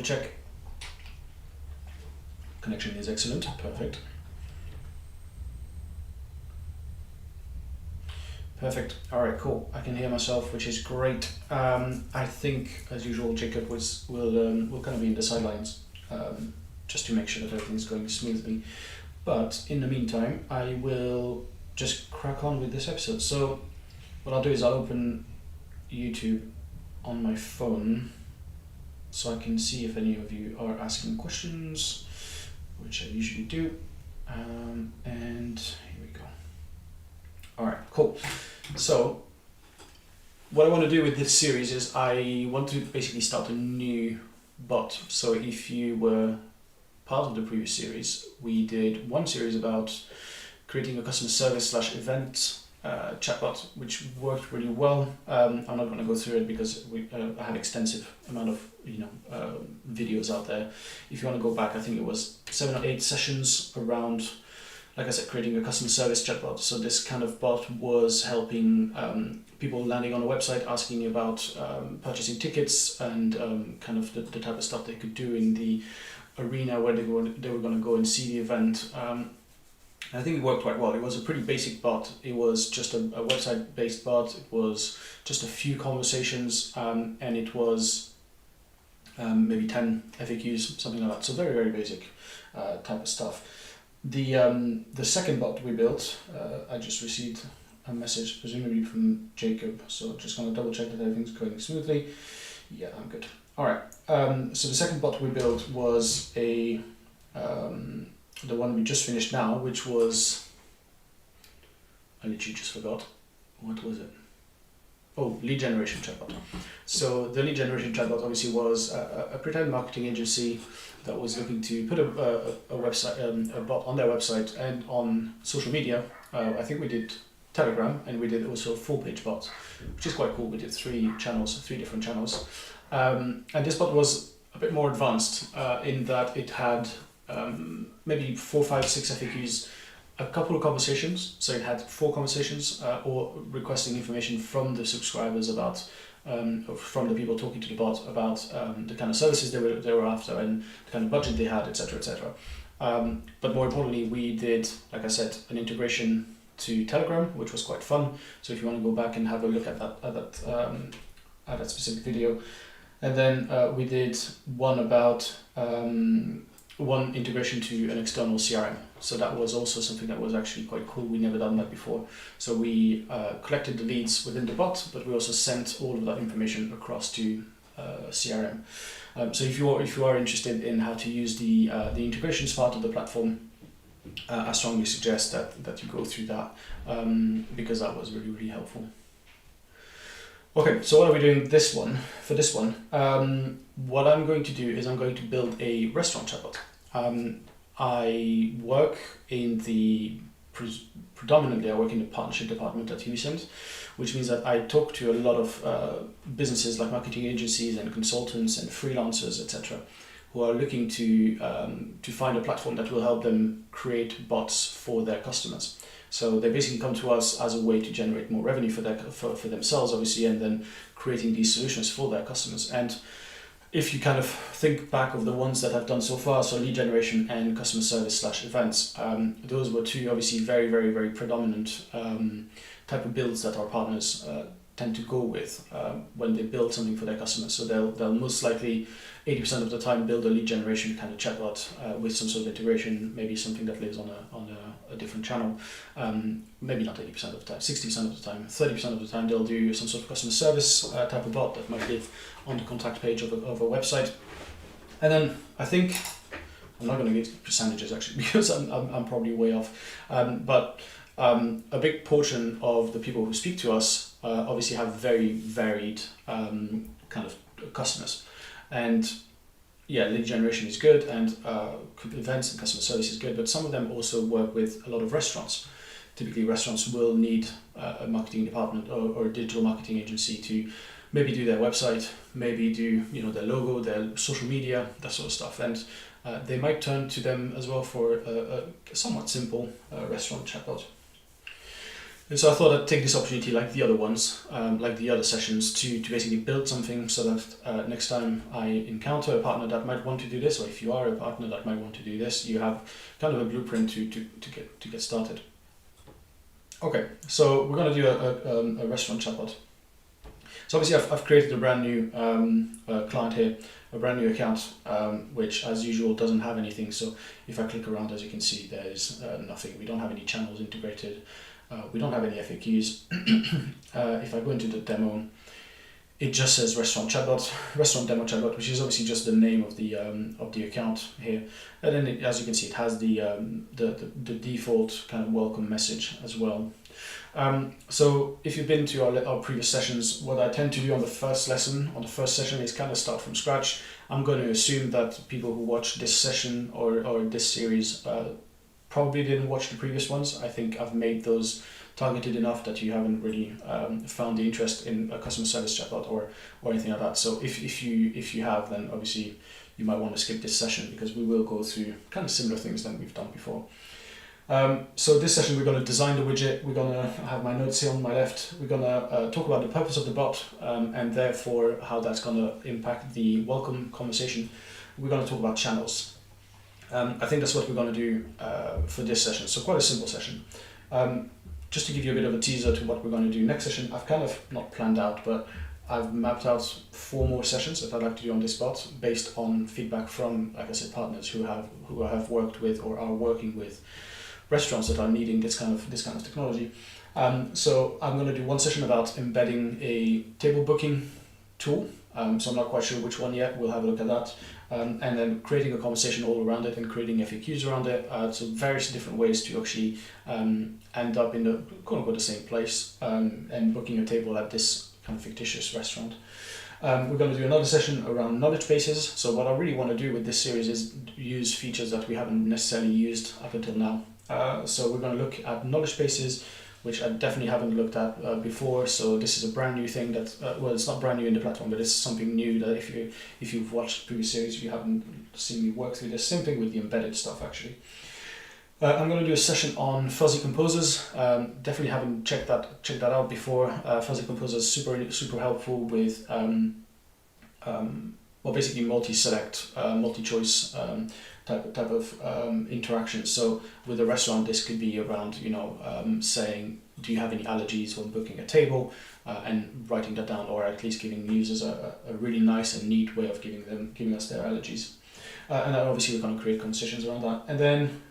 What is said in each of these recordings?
double check. Connection is excellent, perfect. Perfect. All right, cool. I can hear myself, which is great. I think, as usual, Jacob will kind of be in the sidelines just to make sure that everything's going smoothly. But in the meantime, I will just crack on with this episode. So what I'll do is I'll open YouTube on my phone so I can see if any of you are asking questions, which I usually do. And here we go. All right, cool. So what I want to do with this series is I want to basically start a new bot. So if you were part of the previous series, we did one series about creating a customer service / event chatbot, which worked really well. I'm not going to go through it because I have extensive amount of videos out there. If you want to go back, I think it was 7 or 8 sessions around, like I said, creating a customer service chatbot. So this kind of bot was helping people landing on a website, asking about purchasing tickets and kind of the type of stuff they could do in the arena where they were going to go and see the event. I think it worked quite well. It was a pretty basic bot. It was just a website-based bot. It was just a few conversations, and it was maybe 10 FAQs, something like that. So very, very basic type of stuff. The second bot we built, I just received a message, presumably from Jacob. So just going to double check that everything's going smoothly. Yeah, I'm good. All right. So the second bot we built was the one we just finished now, which was, I literally just forgot. What was it? Oh, lead generation chatbot. So the lead generation chatbot obviously was a pretend marketing agency that was looking to put a website, a bot on their website and on social media. I think we did Telegram, and we did also a full page bot, which is quite cool. We did 3 different channels. And this bot was a bit more advanced in that it had maybe 4, 5, 6 FAQs, a couple of conversations. So it had 4 conversations or requesting information from the subscribers about, from the people talking to the bot about the kind of services they were after and the kind of budget they had, etc., etc. But more importantly, we did, like I said, an integration to Telegram, which was quite fun. So if you want to go back and have a look at that specific video. And then we did one about one integration to an external CRM. So that was also something that was actually quite cool. We never done that before. So we collected the leads within the bot, but we also sent all of that information across to CRM. So if you are interested in how to use the integrations part of the platform, I strongly suggest that you go through that because that was really, really helpful. Okay, so what are we doing for this one? What I'm going to do is I'm going to build a restaurant chatbot. I work in predominantly I work in the partnership department at ubisend, which means that I talk to a lot of businesses like marketing agencies and consultants and freelancers, etc., who are looking to find a platform that will help them create bots for their customers. So they basically come to us as a way to generate more revenue for themselves, obviously, and then creating these solutions for their customers. And if you kind of think back of the ones that I've done so far, so lead generation and customer service / events, those were 2 obviously very, very, very predominant type of builds that our partners tend to go with when they build something for their customers. So they'll most likely 80% of the time build a lead generation kind of chatbot with some sort of integration, maybe something that lives on a different channel. Maybe not 80% of the time, 60% of the time, 30% of the time they'll do some sort of customer service type of bot that might live on the contact page of a website. And then I think, I'm not going to give percentages actually because I'm probably way off, but a big portion of the people who speak to us obviously have very varied kind of customers. And yeah, lead generation is good and events and customer service is good, but some of them also work with a lot of restaurants. Typically restaurants will need a marketing department or a digital marketing agency to maybe do their website, maybe do their logo, their social media, that sort of stuff. And they might turn to them as well for a somewhat simple restaurant chatbot. And so I thought I'd take this opportunity, like the other ones, like the other sessions, to basically build something so that next time I encounter a partner that might want to do this, or if you are a partner that might want to do this, you have kind of a blueprint to get started. Okay, so we're going to do a restaurant chatbot. So obviously I've created a brand new client here, a brand new account, which as usual doesn't have anything. So if I click around, as you can see, there's nothing. We don't have any channels integrated. We don't have any FAQs. If I go into the demo, it just says Restaurant Demo Chatbot, which is obviously just the name of the account here. And then as you can see, it has the default kind of welcome message as well. So if you've been to our previous sessions, what I tend to do on the first session is kind of start from scratch. I'm going to assume that people who watch this session or this series probably didn't watch the previous ones. I think I've made those targeted enough that you haven't really found the interest in a customer service chatbot or anything like that. So if you have, then obviously you might want to skip this session, because we will go through kind of similar things than we've done before. So this session we're going to design the widget. We're going to have my notes here on my left. We're going to talk about the purpose of the bot and therefore how that's going to impact the welcome conversation. We're going to talk about channels. I think that's what we're going to do for this session. So quite a simple session. Just to give you a bit of a teaser to what we're going to do next session, I've kind of not planned out, but I've mapped out 4 more sessions that I'd like to do on this bot based on feedback from, like I said, partners who have worked with or are working with restaurants that are needing this kind of technology. So I'm going to do one session about embedding a table booking tool. So I'm not quite sure which one yet. We'll have a look at that. And then creating a conversation all around it and creating FAQs around it. So various different ways to actually end up in the quote-unquote the same place and booking a table at this kind of fictitious restaurant. We're going to do another session around knowledge bases. So what I really want to do with this series is use features that we haven't necessarily used up until now. So we're going to look at knowledge bases, which I definitely haven't looked at before. So this is a brand new thing that, well, it's not brand new in the platform, but it's something new that if you've watched previous series, if you haven't seen me work through this. Same thing with the embedded stuff, actually. I'm going to do a session on fuzzy composers. Definitely haven't checked that out before. Fuzzy composers super helpful with well, basically multi-select, multi-choice type of interaction. So with a restaurant, this could be around saying, do you have any allergies when booking a table, and writing that down, or at least giving users a really nice and neat way of giving us their allergies. And then obviously we're going to create conversations around that. And then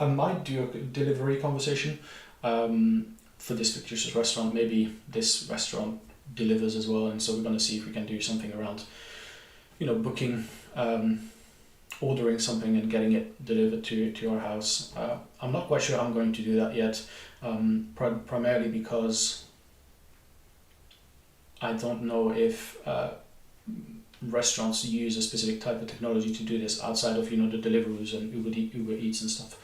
I might do a delivery conversation for this fictitious restaurant. Maybe this restaurant delivers as well, and so we're going to see if we can do something around, booking, ordering something and getting it delivered to our house. I'm not quite sure I'm going to do that yet, primarily because I don't know if restaurants use a specific type of technology to do this outside of the Deliveroo's and Uber Eats and stuff.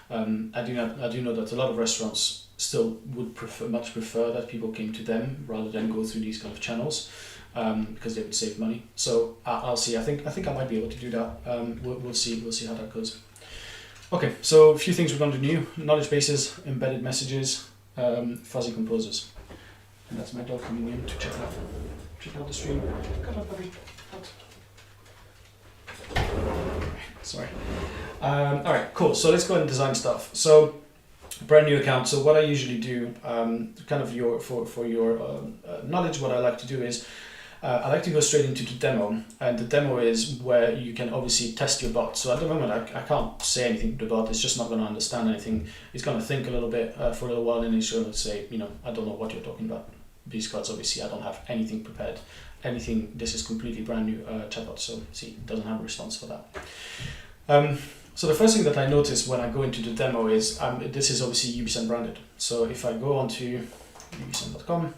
I do know that a lot of restaurants still would much prefer that people came to them rather than go through these kind of channels, because they would save money. So I'll see. I think I might be able to do that. We'll see how that goes. Okay, so a few things we're going to do: knowledge bases, embedded messages, fuzzy composers. And that's my dog coming in to check out the stream. Come on, puppy. Sorry. All right, cool. So let's go ahead and design stuff. So brand new account. So what I usually do, kind of for your knowledge, what I like to do is I like to go straight into the demo, and the demo is where you can obviously test your bot. So at the moment I can't say anything to the bot. It's just not going to understand anything. It's going to think a little bit for a little while, and it's going to say, I don't know what you're talking about. Because obviously I don't have anything prepared. This is completely brand new chatbot, so see, it doesn't have a response for that. So the first thing that I notice when I go into the demo is this is obviously ubisend branded. So if I go onto ubisend.com,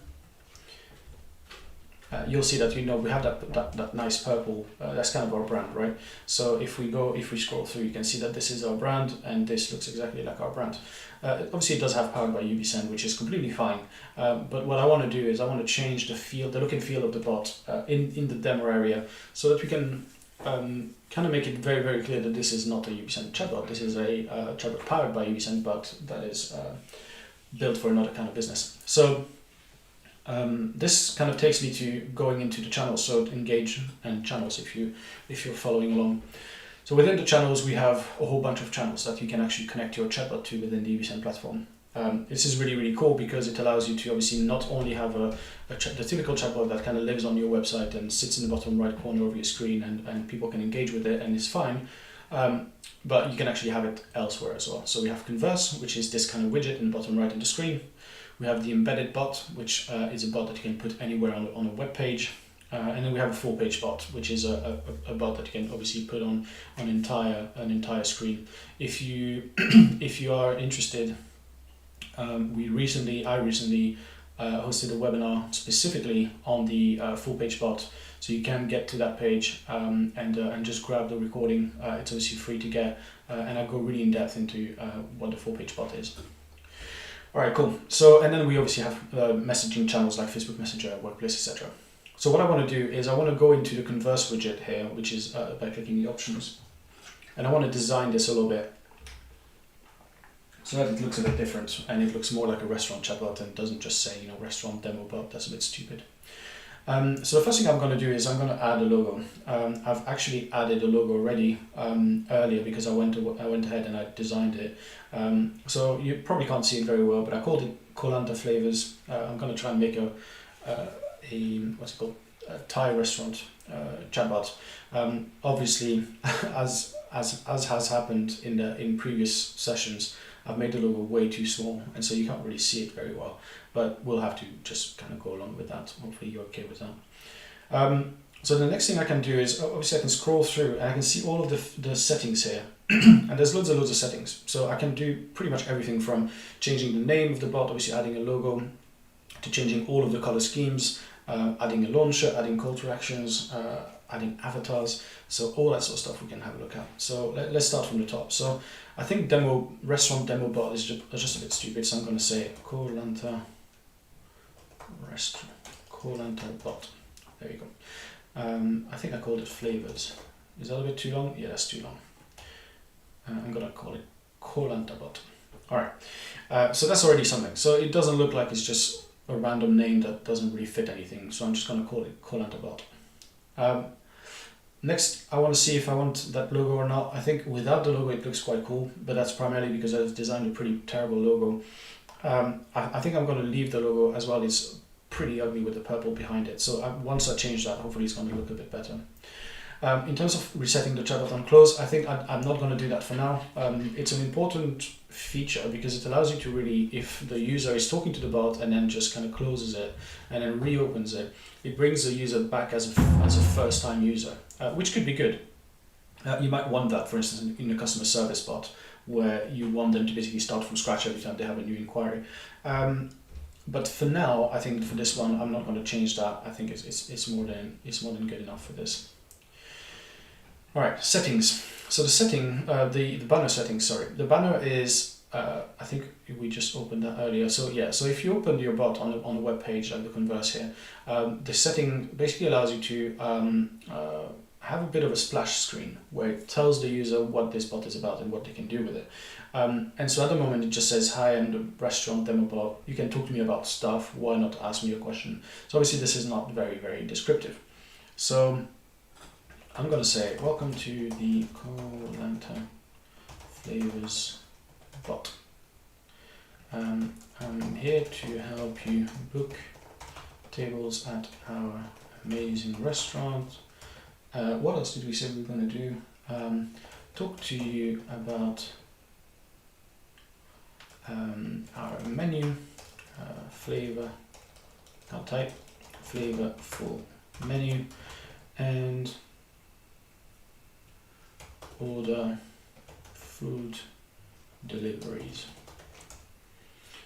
you'll see that we have that nice purple. That's kind of our brand, right? So if we scroll through, you can see that this is our brand, and this looks exactly like our brand. Obviously, it does have powered by ubisend, which is completely fine. But what I want to do is I want to change the look and feel of the bot in the demo area, so that we can kind of make it very, very clear that this is not a ubisend chatbot. This is a chatbot powered by ubisend, but that is built for another kind of business. So this kind of takes me to going into the channels, so engage and channels if you're following along. So within the channels, we have a whole bunch of channels that you can actually connect your chatbot to within the ubisend platform. This is really, really cool because it allows you to obviously not only have the typical chatbot that kind of lives on your website and sits in the bottom right corner of your screen and people can engage with it and it's fine, but you can actually have it elsewhere as well. So we have Converse, which is this kind of widget in the bottom right of the screen. We have the embedded bot, which is a bot that you can put anywhere on a web page. And then we have a full page bot, which is a bot that you can obviously put on an entire screen. If you if you are interested, I recently hosted a webinar specifically on the full page bot, so you can get to that page and just grab the recording. It's obviously free to get, and I go really in depth into what the full page bot is. All right, cool. So, and then we obviously have messaging channels like Facebook Messenger, Workplace, etc. So what I want to do is I want to go into the Converse widget here, which is by clicking the options, and I want to design this a little bit so that it looks a bit different and it looks more like a restaurant chatbot and doesn't just say, restaurant demo bot. That's a bit stupid. So the first thing I'm going to do is I'm going to add a logo. I've actually added a logo already earlier because I went ahead and I designed it. So you probably can't see it very well, but I called it Koh-Lanta Flavors. I'm going to try and make a Thai restaurant chatbot. Obviously, as has happened in previous sessions, I've made the logo way too small, and so you can't really see it very well. But we'll have to just kind of go along with that. Hopefully, you're okay with that. So the next thing I can do is obviously I can scroll through and I can see all of the settings here, and there's loads of settings. So I can do pretty much everything from changing the name of the bot, obviously adding a logo, to changing all of the color schemes, adding a launcher, adding call to actions, adding avatars. So all that sort of stuff we can have a look at. So let's start from the top. So I think restaurant demo bot is just a bit stupid. So I'm going to say Koh-Lanta bot. There you go. I think I called it flavors. Is that a bit too long? Yeah, that's too long. I'm going to call it Koh-Lanta bot. All right. So that's already something. So it doesn't look like it's just a random name that doesn't really fit anything, so I'm just going to call it Koh-Lanta bot. Next, I want to see if I want that logo or not. I think without the logo it looks quite cool, but that's primarily because I've designed a pretty terrible logo. I think I'm going to leave the logo as well. It's pretty ugly with the purple behind it, so once I change that, hopefully it's going to look a bit better. In terms of resetting the chatbot on close, I think I'm not going to do that for now. It's an important feature because it allows you to really, if the user is talking to the bot and then just kind of closes it and then reopens it, it brings the user back as a first-time user, which could be good. You might want that, for instance, in a customer service bot, where you want them to basically start from scratch every time they have a new inquiry. But for now, I think for this one, I'm not going to change that. I think it's more than good enough for this. All right, settings. So the banner settings, sorry. The banner is, I think we just opened that earlier. So yeah, so if you open your bot on a web page like the Converse here, the setting basically allows you to have a bit of a splash screen where it tells the user what this bot is about and what they can do with it. And so at the moment it just says, hi, I'm the restaurant demo bot. You can talk to me about stuff. Why not ask me a question? So obviously this is not very, very descriptive. So I'm going to say, welcome to the Koh-Lanta Flavors bot. I'm here to help you book tables at our amazing restaurant. What else did we say we were going to do? Talk to you about our menu, flavor, I'll type flavor full menu, and order food deliveries.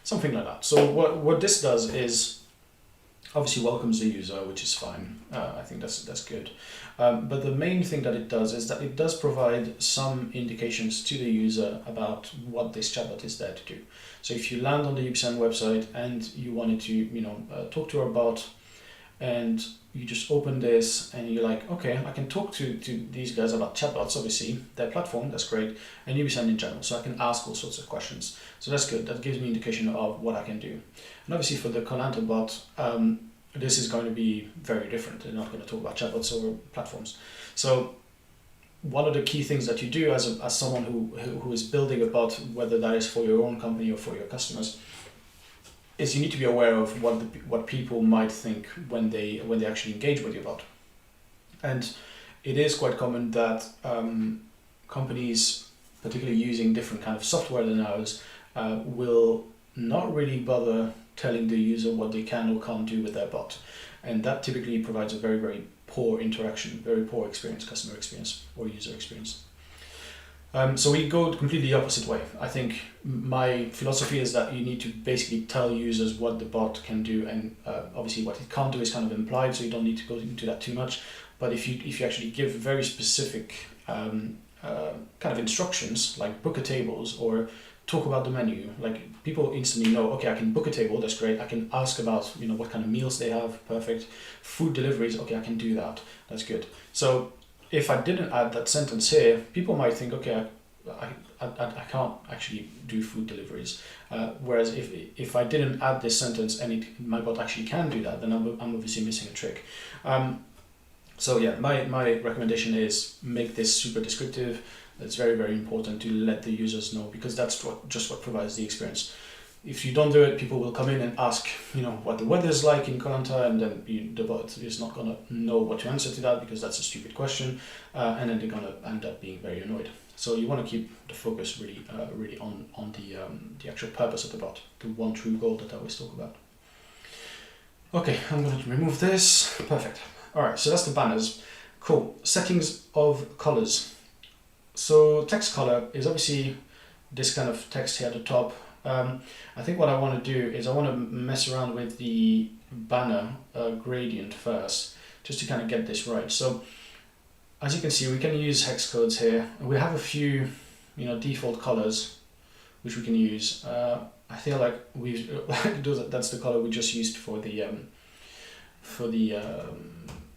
Something like that. So what this does is obviously welcomes the user, which is fine. I think that's good. But the main thing that it does is that it does provide some indications to the user about what this chatbot is there to do. So if you land on the ubisend website and you wanted to, talk to our bot, and you just open this and you're like, okay, I can talk to these guys about chatbots, obviously, their platform, that's great, and ubisend in general, so I can ask all sorts of questions. So that's good, that gives me an indication of what I can do. And obviously for the Colanta bot, this is going to be very different. They're not going to talk about chatbots or platforms. So one of the key things that you do as someone who is building a bot, whether that is for your own company or for your customers, is you need to be aware of what people might think when they actually engage with your bot. And it is quite common that companies, particularly using different kind of software than ours, will not really bother telling the user what they can or can't do with their bot. And that typically provides a very, very poor interaction, very poor experience, customer experience or user experience. So we go completely the opposite way. I think my philosophy is that you need to basically tell users what the bot can do, and obviously what it can't do is kind of implied, so you don't need to go into that too much. But if you actually give very specific kind of instructions, like book a tables or talk about the menu, like people instantly know, okay, I can book a table, that's great. I can ask about what kind of meals they have, perfect. Food deliveries, okay, I can do that, that's good. So if I didn't add that sentence here, people might think, okay, I can't actually do food deliveries. Whereas if I didn't add this sentence and my bot actually can do that, then I'm obviously missing a trick. So yeah, my recommendation is make this super descriptive. It's very, very important to let the users know, because that's just what provides the experience. If you don't do it, people will come in and ask, what the weather is like in Colanta, and then the bot is not going to know what to answer to that, because that's a stupid question, and then they're going to end up being very annoyed. So you want to keep the focus really on the actual purpose of the bot, the one true goal that I always talk about. Okay, I'm going to remove this. Perfect. All right, so that's the banners. Cool. Settings of colors. So text color is obviously this kind of text here at the top. I think what I want to do is I want to mess around with the banner gradient first, just to kind of get this right. So as you can see, we can use hex codes here. We have a few, default colors which we can use. I feel like that's the color we just used for the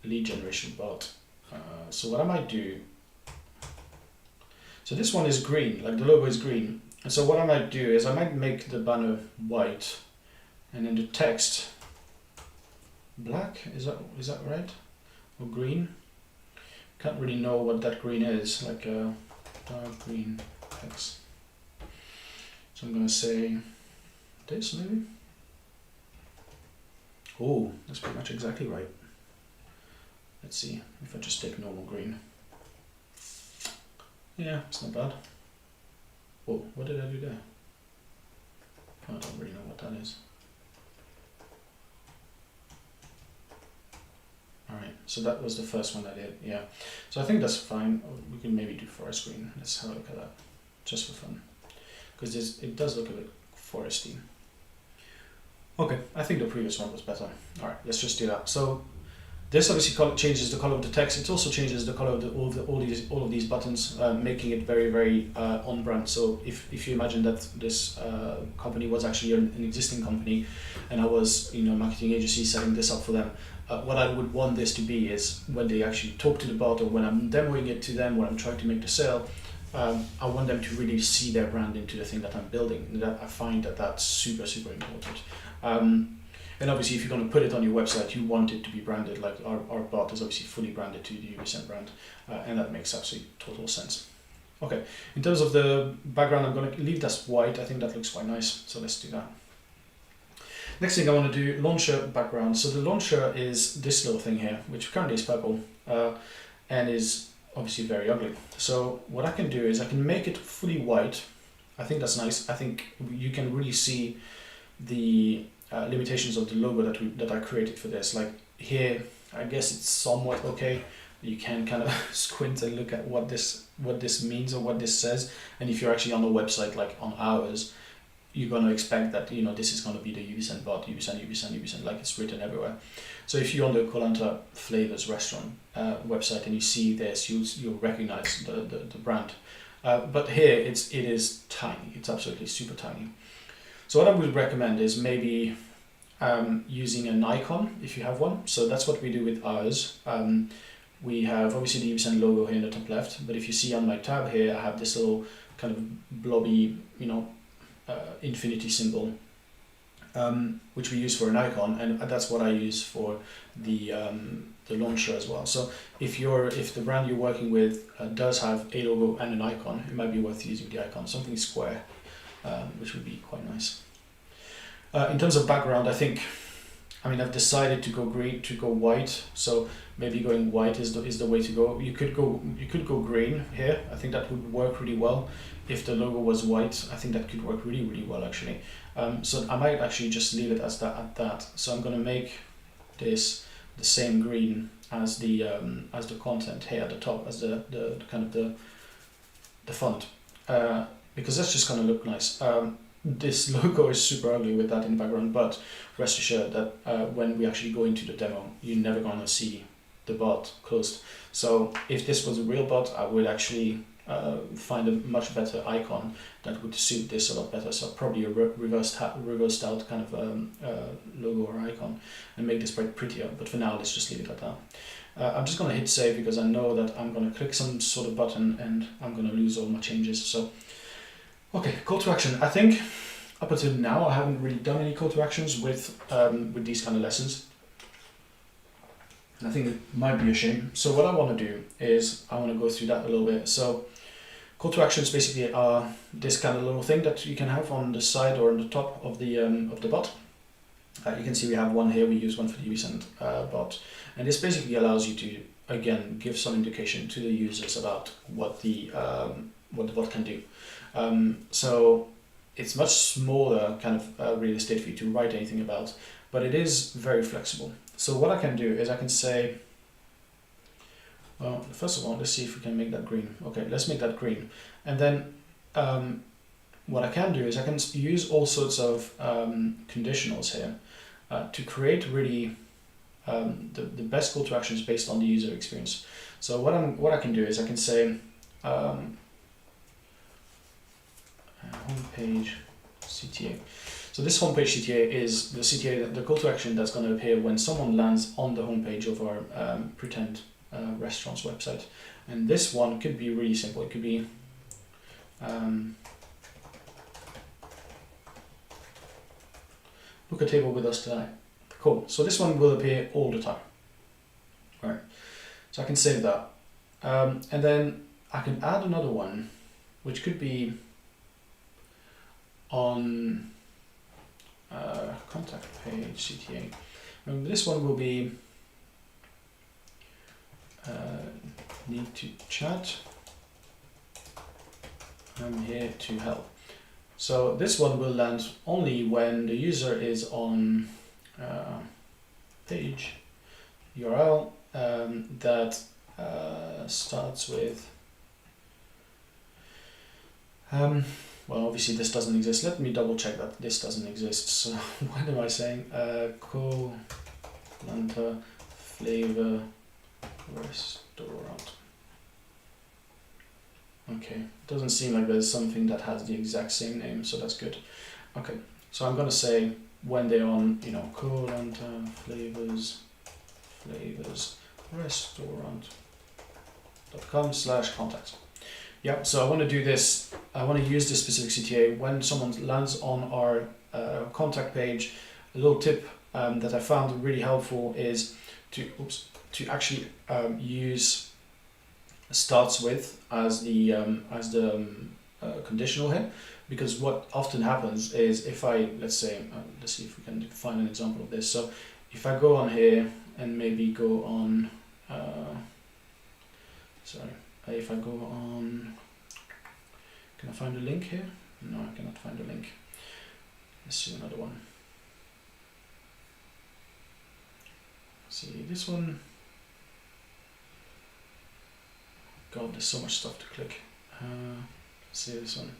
lead generation bot. So what I might do. So this one is green, like the logo is green. And so what I might do is I might make the banner white, and then the text black. Is that right? Or green? Can't really know what that green is, like a dark green text. So I'm gonna say this maybe. Oh, that's pretty much exactly right. Let's see if I just take normal green. Yeah, it's not bad. Whoa, what did I do there? I don't really know what that is. Alright, so that was the first one I did, yeah. So I think that's fine. We can maybe do forest green. Let's have a look at that, just for fun. Because it does look a bit foresty. Okay, I think the previous one was better. Alright, let's just do that. So this obviously changes the color of the text. It also changes the color of all of these buttons, making it very, very on brand. So if you imagine that this company was actually an existing company, and I was a marketing agency setting this up for them, what I would want this to be is when they actually talk to the bot, or when I'm demoing it to them, when I'm trying to make the sale, I want them to really see their brand into the thing that I'm building. And that I find that that's super, super important. And obviously, if you're going to put it on your website, you want it to be branded. Like our bot is obviously fully branded to the ubisend brand, and that makes absolutely total sense. Okay, in terms of the background, I'm going to leave that white. I think that looks quite nice, so let's do that. Next thing I want to do, launcher background. So the launcher is this little thing here, which currently is purple, and is obviously very ugly. So what I can do is I can make it fully white. I think that's nice. I think you can really see the limitations of the logo that I created for this. Like here, I guess it's somewhat okay. You can kind of squint and look at what this means or what this says. And if you're actually on the website, like on ours, you're going to expect that this is going to be the ubisend bot, ubisend, like it's written everywhere. So if you're on the Colanta Flavors restaurant website and you see this, you'll recognize the brand. But here it is tiny. It's absolutely super tiny. So what I would recommend is maybe using an icon if you have one. So that's what we do with ours. We have obviously the ubisend logo here in the top left, but if you see on my tab here, I have this little kind of blobby, infinity symbol, which we use for an icon, and that's what I use for the launcher as well. So if the brand you're working with does have a logo and an icon, it might be worth using the icon, something square, which would be quite nice. In terms of background, I've decided to go white. So maybe going white is the way to go. You could go green here. I think that would work really well. If the logo was white, I think that could work really, really well actually. So I might actually just leave it as that. So I'm gonna make this the same green as the content here at the top, as the kind of the font, because that's just gonna look nice. This logo is super ugly with that in the background, but rest assured that when we actually go into the demo, you're never gonna see the bot closed. So if this was a real bot, I would actually find a much better icon that would suit this a lot better. So probably a reversed out kind of logo or icon, and make this prettier. But for now, let's just leave it like that. I'm just gonna hit save because I know that I'm gonna click some sort of button and I'm gonna lose all my changes. So. Okay, call to action. I think up until now I haven't really done any call to actions with these kind of lessons. And I think it might be a shame. So what I want to do is I want to go through that a little bit. So call to actions basically are this kind of little thing that you can have on the side or on the top of the bot. You can see we have one here. We use one for the ubisend bot, and this basically allows you to again give some indication to the users about what the bot can do. So it's much smaller kind of real estate for you to write anything about, but it is very flexible. So what I can do is I can say, well, first of all, let's see if we can make that green. Okay, let's make that green. And then what I can do is I can use all sorts of conditionals here to create really the best call to actions based on the user experience. So what I can do is I can say, homepage CTA. So this homepage CTA is the CTA, the call to action that's going to appear when someone lands on the homepage of our pretend restaurant's website. And this one could be really simple. It could be book a table with us tonight. Cool. So this one will appear all the time. All right. So I can save that, and then I can add another one, which could be on contact page CTA. This one will be need to chat. I'm here to help. So this one will land only when the user is on page URL that starts with well, obviously this doesn't exist. Let me double check that this doesn't exist. So what am I saying? Lanta flavor restaurant. Okay, doesn't seem like there's something that has the exact same name, so that's good. Okay, so I'm gonna say when they're on, Lanta flavors restaurant.com/contact. Yeah, so I want to do this. I want to use this specific CTA when someone lands on our contact page. A little tip that I found really helpful is to actually use starts with as the conditional here, because what often happens is if let's see if we can find an example of this. So if I go on here and maybe go on, if I go on, can I find a link here? No, I cannot find a link. Let's see another one. See this one. God, there's so much stuff to click. See this one.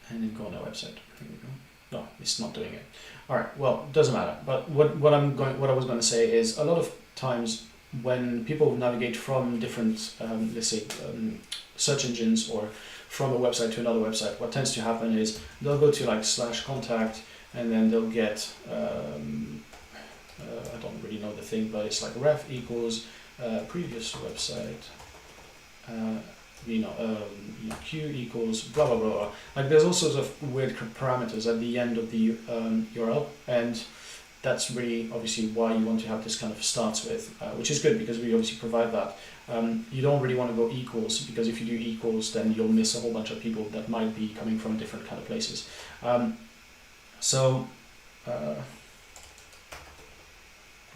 And then go on our website. Here we go. No, it's not doing it. All right. Well, it doesn't matter. But what I was going to say is a lot of times when people navigate from different, let's say, search engines or from a website to another website, what tends to happen is they'll go to like /contact, and then they'll get, I don't really know the thing, but it's like ref equals previous website, Q equals blah blah blah blah. Like there's all sorts of weird parameters at the end of the URL, and that's really obviously why you want to have this kind of starts with, which is good because we obviously provide that. You don't really want to go equals, because if you do equals, then you'll miss a whole bunch of people that might be coming from different kind of places.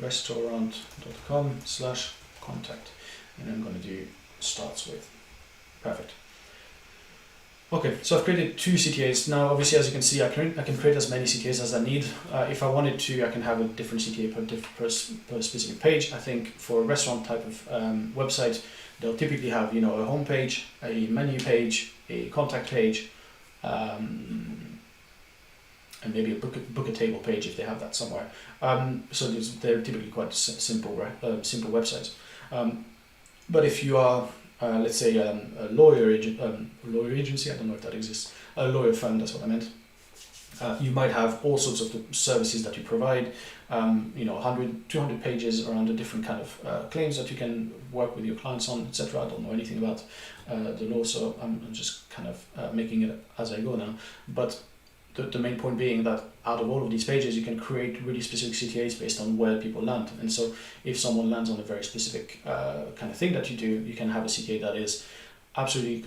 Restaurant.com/contact, and I'm going to do starts with. Perfect. Okay, so I've created 2 CTAs. Now, obviously, as you can see, I can create as many CTAs as I need. If I wanted to, I can have a different CTA per specific page. I think for a restaurant type of website, they'll typically have, a home page, a menu page, a contact page, and maybe a book a table page if they have that somewhere. So they're typically quite simple websites. But if you are let's say a lawyer agency, I don't know if that exists, a lawyer firm, that's what I meant. You might have all sorts of services that you provide, 100, 200 pages around the different kind of claims that you can work with your clients on, etc. I don't know anything about the law, so I'm just kind of making it as I go now. But the main point being that out of all of these pages, you can create really specific CTAs based on where people land. And so if someone lands on a very specific kind of thing that you do, you can have a CTA that is absolutely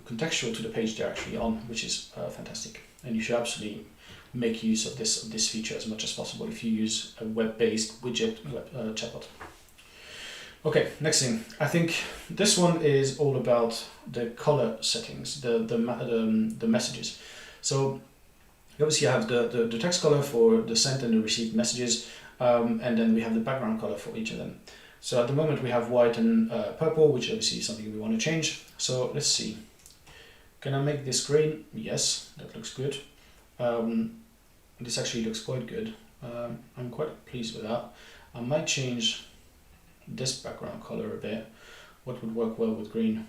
contextual to the page they're actually on, which is fantastic. And you should absolutely make use of this feature as much as possible if you use a web-based widget chatbot. Okay, next thing. I think this one is all about the color settings, the messages. So you obviously have the text color for the sent and the received messages, and then we have the background color for each of them. So at the moment we have white and purple, which obviously is something we want to change. So let's see. Can I make this green? Yes, that looks good. This actually looks quite good. I'm quite pleased with that. I might change this background color a bit. What would work well with green?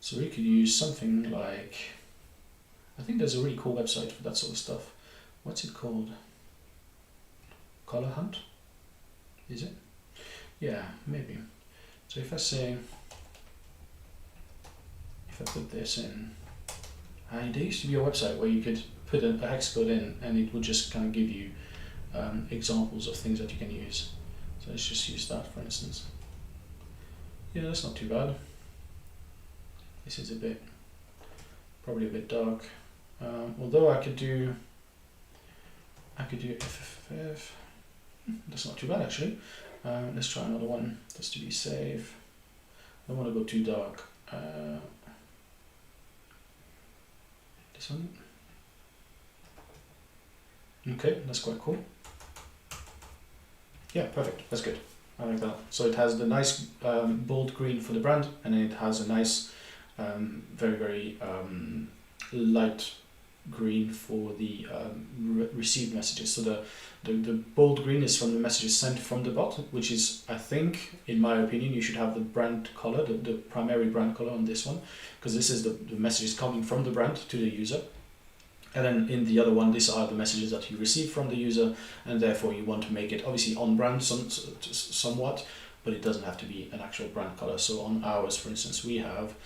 So we could use something like, I think there's a really cool website for that sort of stuff. What's it called? Color Hunt? Is it? Yeah, maybe. So if I put this in, there used to be a website where you could put a hex code in and it would just kind of give you examples of things that you can use. So let's just use that for instance. Yeah, that's not too bad. This is probably a bit dark. Although I could do FFF. That's not too bad actually. Let's try another one just to be safe. I don't want to go too dark. This one. Okay, that's quite cool. Yeah, perfect. That's good. I like that. So it has the nice bold green for the brand, and then it has a nice very, very light green for the received messages. So the bold green is from the messages sent from the bot, which is, I think, in my opinion, you should have the brand color, the primary brand color on this one, because this is the messages coming from the brand to the user. And then in the other one, these are the messages that you receive from the user, and therefore you want to make it obviously on brand somewhat, but it doesn't have to be an actual brand color. So on ours, for instance, we have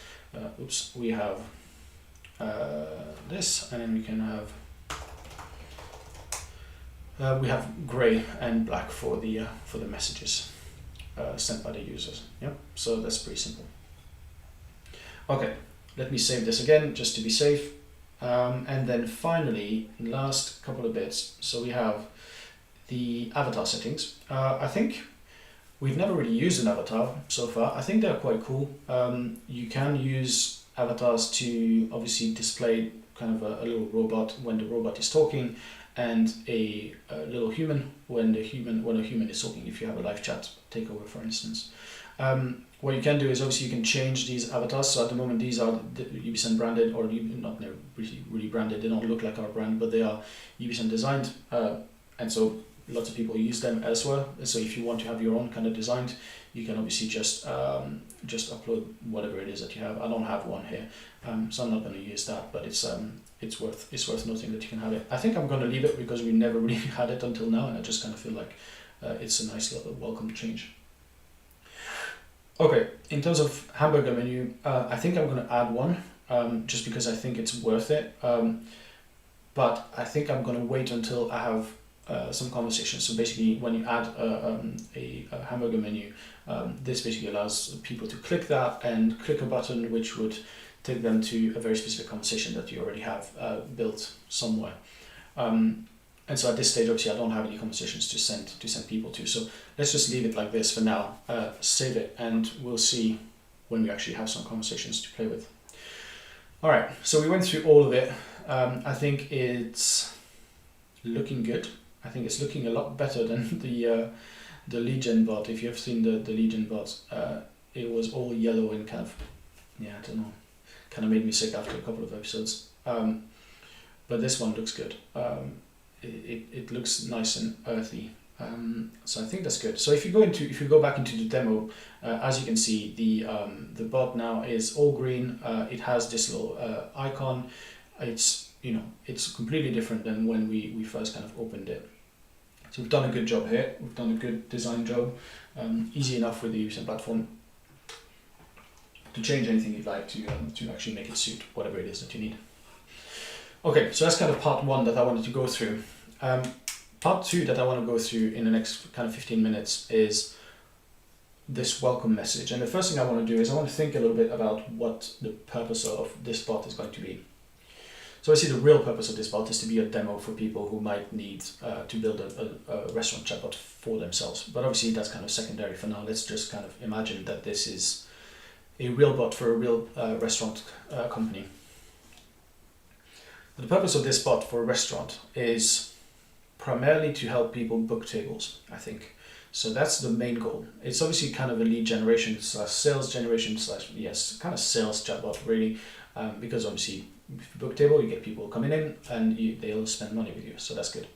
this, and then we can have we have gray and black for the messages sent by the users. Yeah, so that's pretty simple. Okay, let me save this again just to be safe. And then finally, last couple of bits. So we have the avatar settings. I think we've never really used an avatar so far. I think they're quite cool. You can use avatars to obviously display kind of a little robot when the robot is talking, and a little human when a human is talking. If you have a live chat takeover, for instance. What you can do is obviously you can change these avatars. So at the moment these are ubisend branded, or not really branded. They don't look like our brand, but they are ubisend designed, and so lots of people use them elsewhere. So if you want to have your own kind of designed, you can obviously just upload whatever it is that you have. I don't have one here, so I'm not going to use that. But it's worth noting that you can have it. I think I'm going to leave it because we never really had it until now, and I just kind of feel like it's a nice little welcome change. Okay, in terms of Hamburger Menu, I think I'm going to add one, just because I think it's worth it. But I think I'm going to wait until I have some conversations. So basically, when you add a Hamburger Menu, this basically allows people to click that and click a button which would take them to a very specific conversation that you already have built somewhere. And so at this stage, obviously, I don't have any conversations to send people to. So let's just leave it like this for now. Save it, and we'll see when we actually have some conversations to play with. All right, so we went through all of it. I think it's looking good. I think it's looking a lot better than the lead gen bot. If you have seen the lead gen bot, it was all yellow and kind of, I don't know, kind of made me sick after a couple of episodes. But this one looks good. It looks nice and earthy, so I think that's good. So if you go back into the demo, as you can see, the bot now is all green. It has this little icon. It's completely different than when we first kind of opened it. So we've done a good job here. We've done a good design job. Easy enough with the ubisend platform to change anything you'd like to actually make it suit whatever it is that you need. Okay, so that's kind of part one that I wanted to go through. Part two that I want to go through in the next kind of 15 minutes is this welcome message. And the first thing I want to do is I want to think a little bit about what the purpose of this bot is going to be. So I see the real purpose of this bot is to be a demo for people who might need to build a restaurant chatbot for themselves. But obviously that's kind of secondary for now. Let's just kind of imagine that this is a real bot for a real restaurant company. The purpose of this bot for a restaurant is primarily to help people book tables, I think. So that's the main goal. It's obviously kind of a lead generation / sales generation / kind of sales chatbot really, because obviously if you book a table, you get people coming in and they'll spend money with you, so that's good.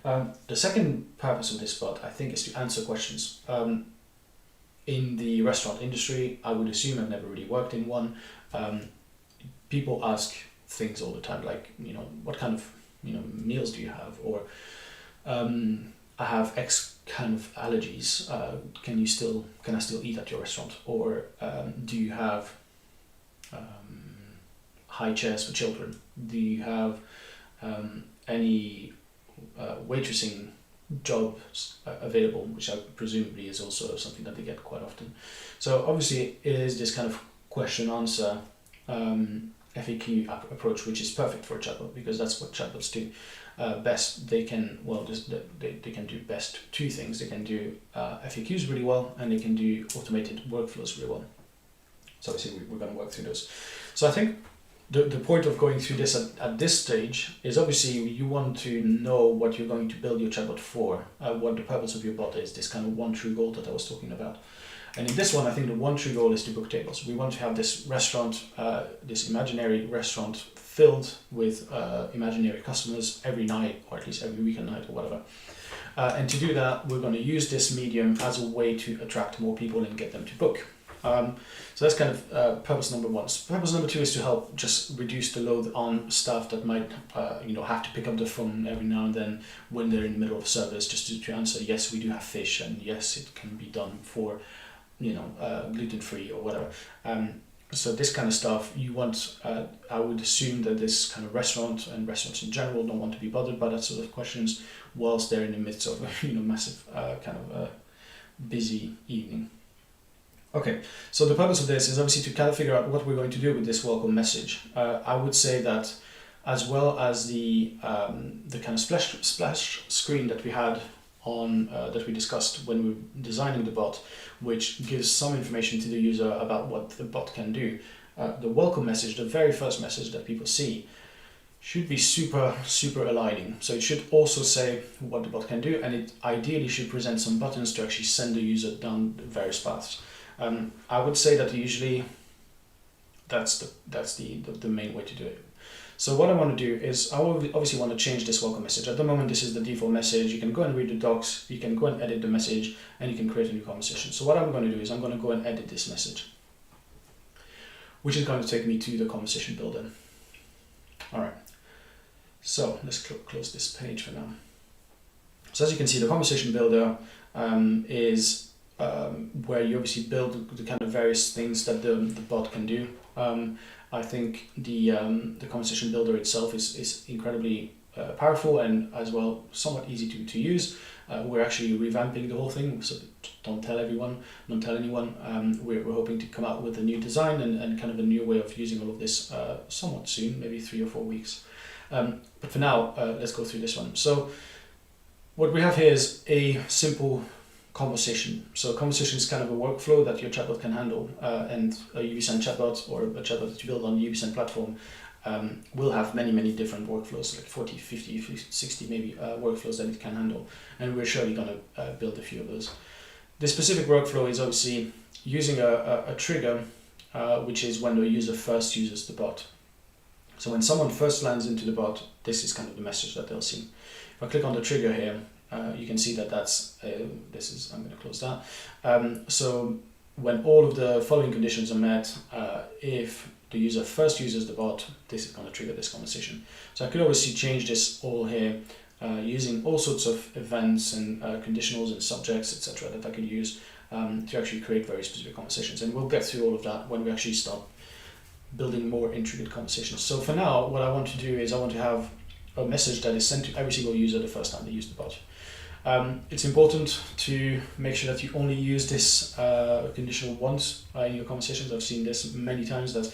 The second purpose of this bot, I think, is to answer questions. In the restaurant industry, I would assume, I've never really worked in one, people ask things all the time, like, what kind of meals do you have, or I have X kind of allergies, can I still eat at your restaurant, or do you have high chairs for children, do you have any waitressing jobs available, which I presumably is also something that they get quite often. So obviously it is this kind of question answer FAQ approach, which is perfect for a chatbot, because that's what chatbots do best. They can they can do best two things. They can do FAQs really well, and they can do automated workflows really well. So obviously we're going to work through those. So I think the point of going through this at this stage is obviously you want to know what you're going to build your chatbot for, what the purpose of your bot is, this kind of one true goal that I was talking about. And in this one, I think the one true goal is to book tables. We want to have this restaurant, this imaginary restaurant filled with imaginary customers every night, or at least every weekend night or whatever. And to do that, we're going to use this medium as a way to attract more people and get them to book. So that's kind of purpose number one. Purpose number two is to help just reduce the load on staff that might have to pick up the phone every now and then when they're in the middle of service, just to answer, yes, we do have fish, and yes, it can be done for gluten-free or whatever. So this kind of stuff you want, I would assume that this kind of restaurant and restaurants in general don't want to be bothered by that sort of questions whilst they're in the midst of massive kind of busy evening. Okay, so the purpose of this is obviously to kind of figure out what we're going to do with this welcome message. I would say that, as well as the kind of splash screen that we had on that we discussed when we were designing the bot, which gives some information to the user about what the bot can do. The welcome message, the very first message that people see, should be super aligning. So it should also say what the bot can do, and it ideally should present some buttons to actually send the user down various paths. I would say that usually that's the main way to do it. So what I want to do is I obviously want to change this welcome message. At the moment, this is the default message. You can go and read the docs, you can go and edit the message, and you can create a new conversation. So what I'm going to do is I'm going to go and edit this message, which is going to take me to the conversation builder. All right. So let's close this page for now. So as you can see, the conversation builder is where you obviously build the kind of various things that the bot can do. I think the conversation builder itself is incredibly powerful and as well somewhat easy to use. We're actually revamping the whole thing, so don't tell anyone. We're hoping to come out with a new design and kind of a new way of using all of this somewhat soon, maybe 3 or 4 weeks. But for now, let's go through this one. So what we have here is a simple conversation. So a conversation is kind of a workflow that your chatbot can handle, and a ubisend chatbot or a chatbot that you build on the ubisend platform will have many different workflows, like 40, 50, 60 maybe workflows that it can handle, and we're surely going to build a few of those. This specific workflow is obviously using a trigger, which is when the user first uses the bot. So when someone first lands into the bot, this is kind of the message that they'll see. If I click on the trigger here, you can see that I'm going to close that. So when all of the following conditions are met, if the user first uses the bot, this is going to trigger this conversation. So I could obviously change this all here using all sorts of events and conditionals and subjects, etc. that I could use to actually create very specific conversations. And we'll get through all of that when we actually start building more intricate conversations. So for now, what I want to do is I want to have a message that is sent to every single user the first time they use the bot. It's important to make sure that you only use this conditional once in your conversations. I've seen this many times, that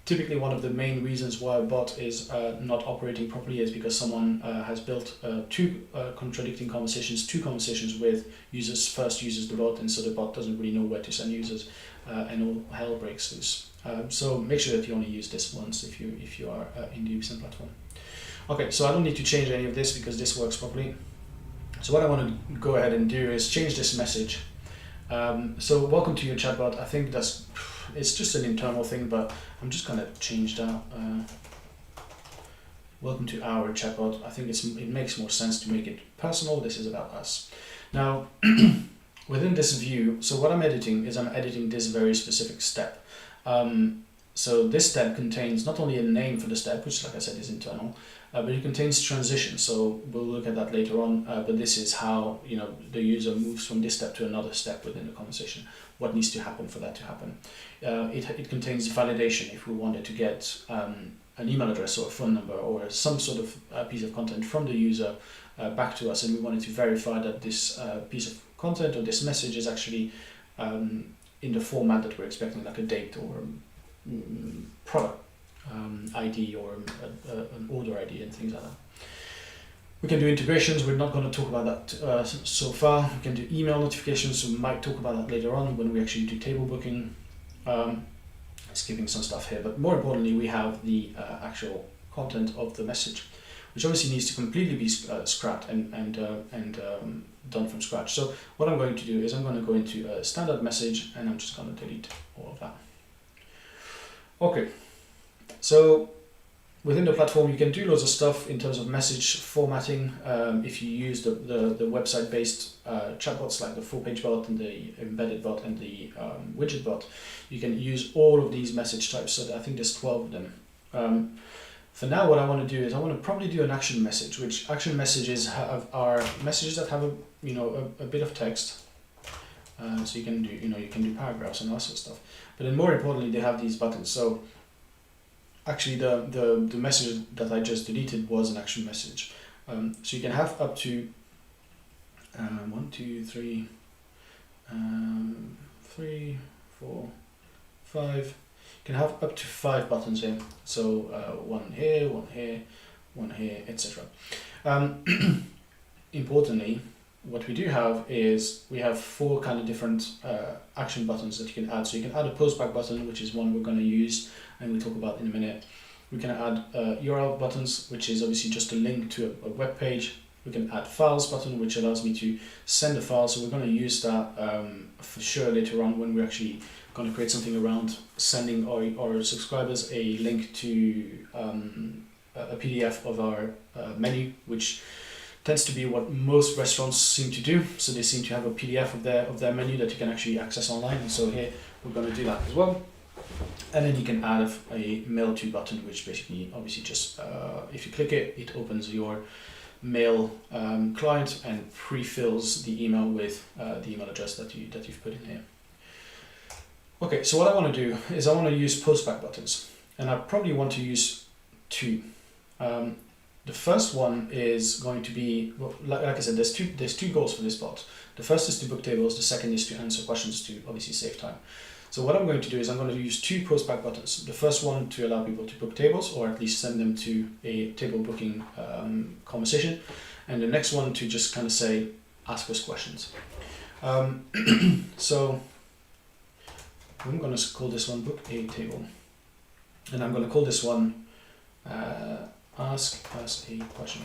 typically one of the main reasons why a bot is not operating properly is because someone has built two contradicting conversations, two conversations with users first uses the bot, and so the bot doesn't really know where to send users, and all hell breaks loose. So make sure that you only use this once if you are in the ubisend platform. Okay, so I don't need to change any of this because this works properly. So what I want to go ahead and do is change this message. So welcome to your chatbot. I think it's just an internal thing, but I'm just going to change that. Welcome to our chatbot. I think it makes more sense to make it personal. This is about us. Now, within this view, so what I'm editing is I'm editing this very specific step. So this step contains not only a name for the step, which like I said is internal, but it contains transition. So we'll look at that later on, but this is how the user moves from this step to another step within the conversation. What needs to happen for that to happen. It contains validation if we wanted to get an email address or a phone number or some sort of piece of content from the user back to us, and we wanted to verify that this piece of content or this message is actually in the format that we're expecting, like a date or product ID or an order ID and things like that. We can do integrations. We're not going to talk about that so far. We can do email notifications, so we might talk about that later on when we actually do table booking. Skipping some stuff here, but more importantly, we have the actual content of the message, which obviously needs to completely be scrapped and done from scratch. So what I'm going to do is I'm going to go into a standard message and I'm just going to delete all of that. Okay, so within the platform, you can do loads of stuff in terms of message formatting. If you use the website-based chatbots like the full-page bot and the embedded bot and the widget bot, you can use all of these message types. So I think there's 12 of them. For now, what I want to do is I want to probably do an action message, which action messages are messages that have a bit of text. So you can do paragraphs and all sorts of stuff. But then more importantly, they have these buttons. So actually the message that I just deleted was an action message. So you can have up to 1, 2, 3, 3, 4, 5. You can have up to 5 buttons here. So one here, one here, one here, etc. Importantly, what we do have is we have 4 kind of different action buttons that you can add. So you can add a postback button, which is one we're going to use and we'll talk about in a minute. We can add URL buttons, which is obviously just a link to a web page. We can add files button, which allows me to send a file. So we're going to use that for sure later on when we're actually going to create something around sending our subscribers a link to a PDF of our menu, which tends to be what most restaurants seem to do. So they seem to have a PDF of their menu that you can actually access online. And so here we're going to do that as well. And then you can add a mail to button, which basically obviously just if you click it, it opens your mail client and pre-fills the email with the email address that you've put in here. Okay, so what I want to do is I want to use postback buttons, and I probably want to use two. The first one is going to be, well, like I said, there's two goals for this bot. The first is to book tables. The second is to answer questions to obviously save time. So what I'm going to do is I'm going to use two postback buttons. The first one to allow people to book tables, or at least send them to a table booking conversation, and the next one to just kind of say, ask us questions. So I'm going to call this one book a table, and I'm going to call this one ask us a question.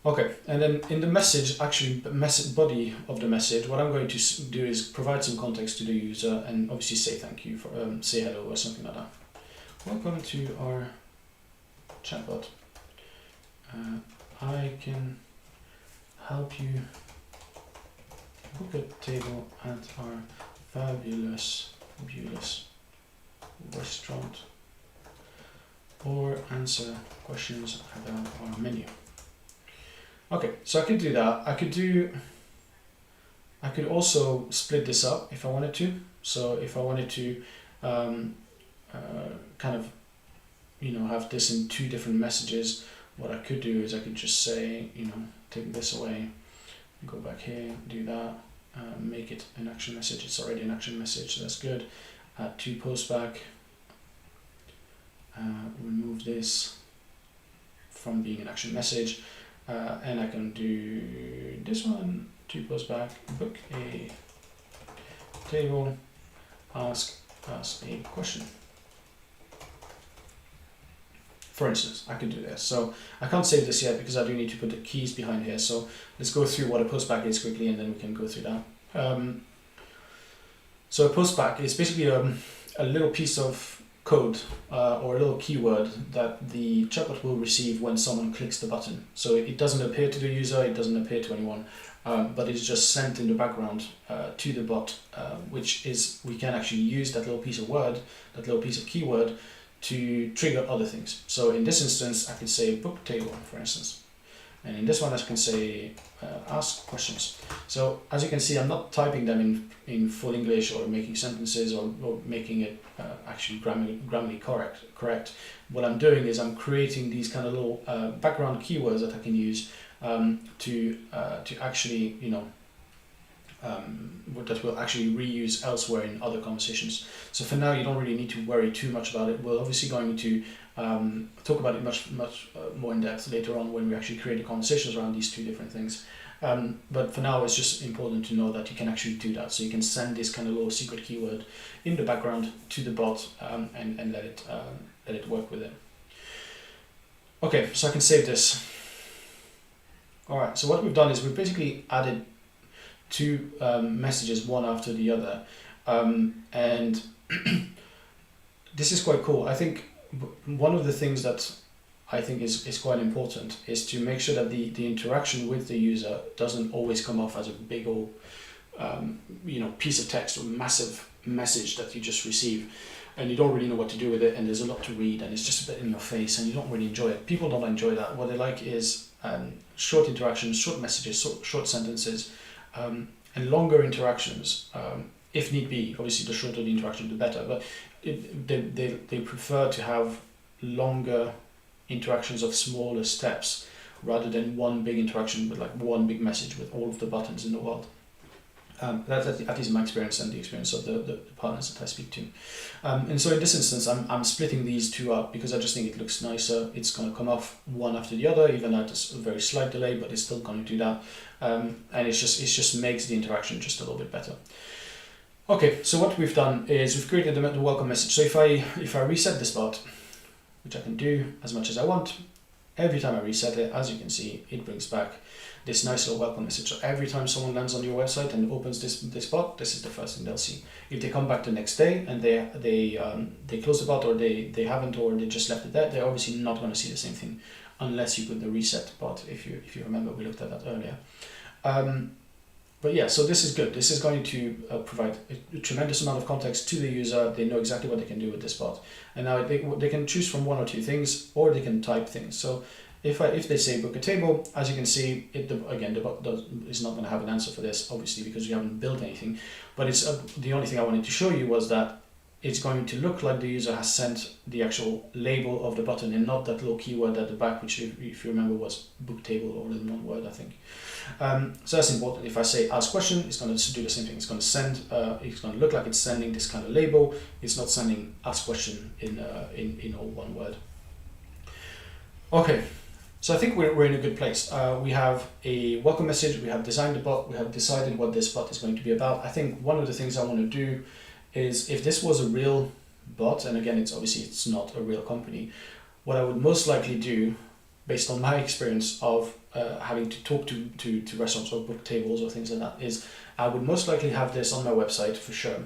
Okay, and then in the message, actually the message body of the message, what I'm going to do is provide some context to the user and obviously say thank you, for say hello or something like that. Welcome to our chatbot. I can help you book a table at our fabulous restaurant or answer questions about our menu. Okay, so I could do that. I could also split this up if I wanted to. So if I wanted to kind of, have this in two different messages, what I could do is I could just say, take this away, go back here, do that, make it an action message. It's already an action message, so that's good. Add two posts back, remove this from being an action message. And I can do this one, two posts back, book a table, ask us a question. For instance, I could do this. So I can't save this yet because I do need to put the keys behind here. So let's go through what a post back is quickly, and then we can go through that. So a post back is basically a little piece of code or a little keyword that the chatbot will receive when someone clicks the button. So it doesn't appear to the user, it doesn't appear to anyone, but it's just sent in the background to the bot, which is, we can actually use that little piece of word, that little piece of keyword to trigger other things. So in this instance, I could say book table, for instance. And in this one, I can say ask questions. So as you can see, I'm not typing them in full English or making sentences or making it actually grammatically correct. What I'm doing is I'm creating these kind of little background keywords that I can use to actually, that we'll actually reuse elsewhere in other conversations. So for now, you don't really need to worry too much about it. We're obviously going to talk about it much more in depth later on when we actually create the conversations around these two different things. But for now, it's just important to know that you can actually do that. So you can send this kind of little secret keyword in the background to the bot and let it work with it. Okay, so I can save this. All right, so what we've done is we've basically added two messages, one after the other. And this is quite cool. I think one of the things that I think is quite important is to make sure that the interaction with the user doesn't always come off as a big old piece of text or massive message that you just receive and you don't really know what to do with it, and there's a lot to read and it's just a bit in your face and you don't really enjoy it. People don't enjoy that. What they like is short interactions, short messages, short sentences, and longer interactions, if need be. Obviously the shorter the interaction the better, but they prefer to have longer interactions of smaller steps rather than one big interaction with like one big message with all of the buttons in the world. That's at least my experience and the experience of the partners that I speak to. And so in this instance, I'm splitting these two up because I just think it looks nicer. It's going to come off one after the other, even at a very slight delay, but it's still going to do that. And it just makes the interaction just a little bit better. Okay, so what we've done is we've created the welcome message. So if I reset this bot, which I can do as much as I want. Every time I reset it, as you can see, it brings back this nice little welcome message. So every time someone lands on your website and opens this bot, this is the first thing they'll see. If they come back the next day and they close the bot, or they haven't, or they just left it there, they're obviously not going to see the same thing unless you put the reset bot. If you remember, we looked at that earlier. But yeah, so this is good. This is going to provide a tremendous amount of context to the user. They know exactly what they can do with this bot. And now they can choose from one or two things, or they can type things. So if they say book a table, as you can see, the bot is not going to have an answer for this, obviously, because you haven't built anything. But it's the only thing I wanted to show you was that it's going to look like the user has sent the actual label of the button and not that little keyword at the back, which if you remember was book table, or in one word, I think. So that's important. If I say ask question, it's going to do the same thing. It's going to send, it's going to look like it's sending this kind of label. It's not sending ask question in all one word. Okay, so I think we're in a good place. We have a welcome message, we have designed the bot, we have decided what this bot is going to be about. I think one of the things I want to do is, if this was a real bot, and again, it's not a real company, what I would most likely do, based on my experience of having to talk to restaurants or book tables or things like that, is I would most likely have this on my website for sure.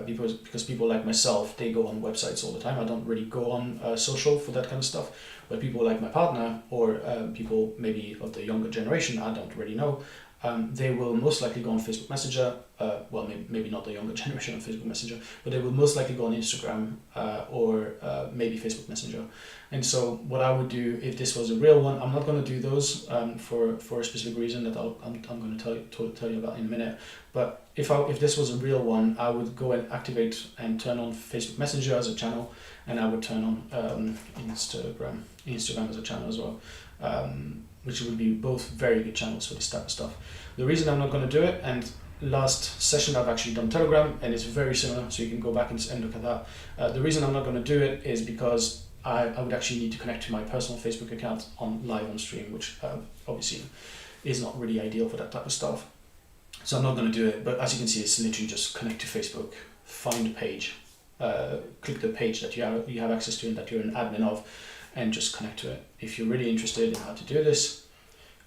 Because people like myself, they go on websites all the time. I don't really go on social for that kind of stuff. But people like my partner, or people maybe of the younger generation, I don't really know, they will most likely go on Facebook Messenger. Well, maybe not the younger generation on Facebook Messenger, but they will most likely go on Instagram or maybe Facebook Messenger. And so what I would do if this was a real one, I'm not going to do those for a specific reason that I'm going to tell you about in a minute. But if this was a real one, I would go and activate and turn on Facebook Messenger as a channel, and I would turn on Instagram as a channel as well. Which would be both very good channels for this type of stuff. The reason I'm not going to do it, and last session I've actually done Telegram, and it's very similar, so you can go back and look at that. The reason I'm not going to do it is because I would actually need to connect to my personal Facebook account live on stream, which obviously is not really ideal for that type of stuff. So I'm not going to do it, but as you can see, it's literally just connect to Facebook, find a page, click the page that you have access to and that you're an admin of, and just connect to it. If you're really interested in how to do this,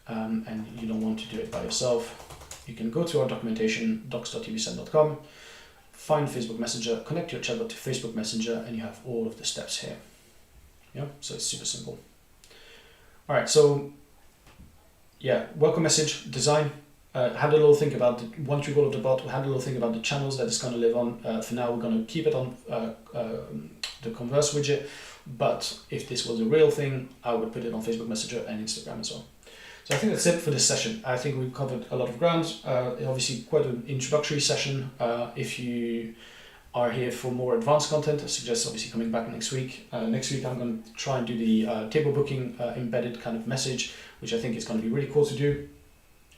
and you don't want to do it by yourself, you can go to our documentation, docs.ubisend.com, find Facebook Messenger, connect your chatbot to Facebook Messenger, and you have all of the steps here. Yeah, so it's super simple. All right, so yeah, welcome message, design. Had a little think about once we roll out the bot, we had a little think about the channels that it's going to live on. For now, we're going to keep it on the Converse widget. But if this was a real thing, I would put it on Facebook Messenger and Instagram as well. So I think that's it for this session. I think we've covered a lot of ground. Obviously quite an introductory session. If you are here for more advanced content, I suggest obviously coming back next week. Next week I'm going to try and do the table booking embedded kind of message, which I think is going to be really cool to do.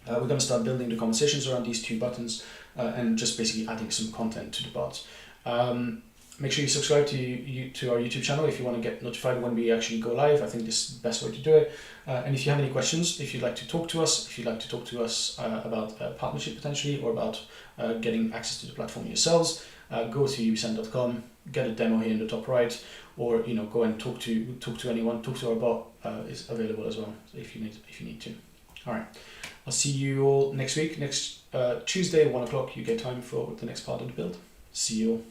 We're going to start building the conversations around these two buttons and just basically adding some content to the bot. Make sure you subscribe to our YouTube channel if you want to get notified when we actually go live. I think this is the best way to do it. And if you have any questions, if you'd like to talk to us, about a partnership potentially, or about getting access to the platform yourselves, go to ubisend.com, get a demo here in the top right, or go and talk to anyone. Talk to our bot is available as well if you need to. All right, I'll see you all next week, next Tuesday, 1 o'clock UK time for the next part of the build. See you all.